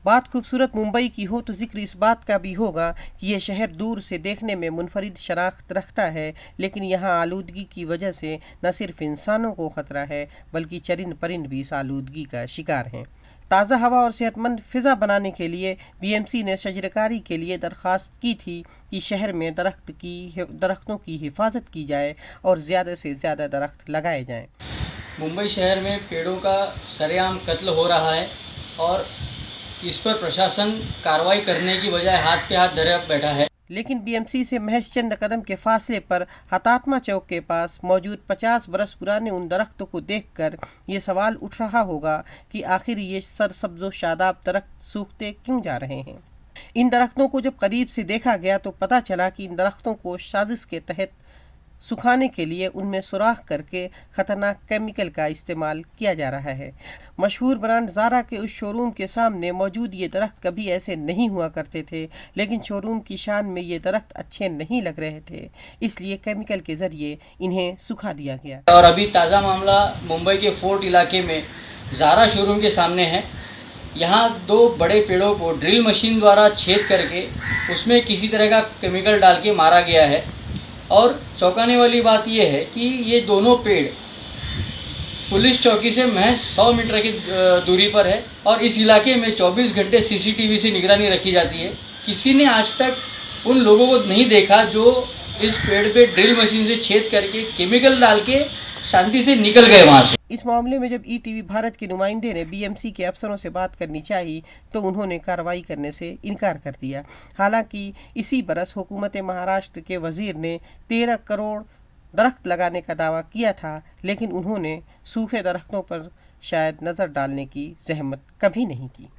बात खूबसूरत मुंबई की हो तो जिक्र इस बात का भी होगा कि यह शहर दूर से देखने में मुनफरिद शनाख्त रखता है, लेकिन यहाँ आलूदगी की वजह से न सिर्फ इंसानों को खतरा है बल्कि चरिंद परिंद भी इस आलूदगी का शिकार हैं। ताज़ा हवा और सेहतमंद फ़िज़ा बनाने के लिए बीएमसी ने शजरकारी के लिए दरख्वास्त की थी कि शहर में दरख्तों की हिफाजत की जाए और ज़्यादा से ज़्यादा दरख्त लगाए जाएं। मुंबई शहर में पेड़ों का सरेआम कत्ल हो रहा है और इस पर प्रशासन कार्रवाई करने की बजाय हाथ पे हाथ धरे बैठा है। लेकिन बीएमसी से महज चंद कदम के फासले पर हतात्मा चौक के पास मौजूद 50 बरस पुराने उन दरख्तों को देखकर ये सवाल उठ रहा होगा कि आखिर ये सरसब्ज़ो शादाब दरख्त सूखते क्यों जा रहे हैं। इन दरख्तों को जब करीब से देखा गया तो पता चला कि इन दरख्तों को साजिश के तहत सुखाने के लिए उनमें सुराख करके ख़तरनाक केमिकल का इस्तेमाल किया जा रहा है। मशहूर ब्रांड ज़ारा के उस शोरूम के सामने मौजूद ये दरख्त कभी ऐसे नहीं हुआ करते थे, लेकिन शोरूम की शान में ये दरख्त अच्छे नहीं लग रहे थे, इसलिए केमिकल के ज़रिए इन्हें सुखा दिया गया। और अभी ताज़ा मामला मुंबई के फोर्ट इलाके में ज़ारा शोरूम के सामने है। यहाँ 2 बड़े पेड़ों को ड्रिल मशीन द्वारा छेद करके उसमें किसी तरह का केमिकल डाल के मारा गया है। और चौंकाने वाली बात यह है कि ये दोनों पेड़ पुलिस चौकी से महज 100 मीटर की दूरी पर है और इस इलाके में 24 घंटे सीसीटीवी से निगरानी रखी जाती है। किसी ने आज तक उन लोगों को नहीं देखा जो इस पेड़ पे ड्रिल मशीन से छेद करके केमिकल डाल के शांति से निकल गए वहाँ से। इस मामले में जब ईटीवी भारत के नुमाइंदे ने बीएमसी के अफसरों से बात करनी चाहिए तो उन्होंने कार्रवाई करने से इनकार कर दिया। हालांकि इसी बरस हुकूमत महाराष्ट्र के वजीर ने 13 करोड़ दरख्त लगाने का दावा किया था, लेकिन उन्होंने सूखे दरख्तों पर शायद नज़र डालने की जहमत कभी नहीं की।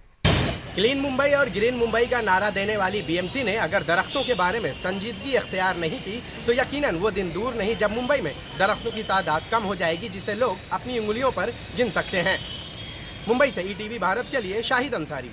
क्लीन मुंबई और ग्रीन मुंबई का नारा देने वाली बीएमसी ने अगर दरख्तों के बारे में संजीदगी इख्तियार नहीं की तो यकीनन वो दिन दूर नहीं जब मुंबई में दरख्तों की तादाद कम हो जाएगी, जिसे लोग अपनी उंगलियों पर गिन सकते हैं। मुंबई से ईटीवी भारत के लिए शाहिद अंसारी।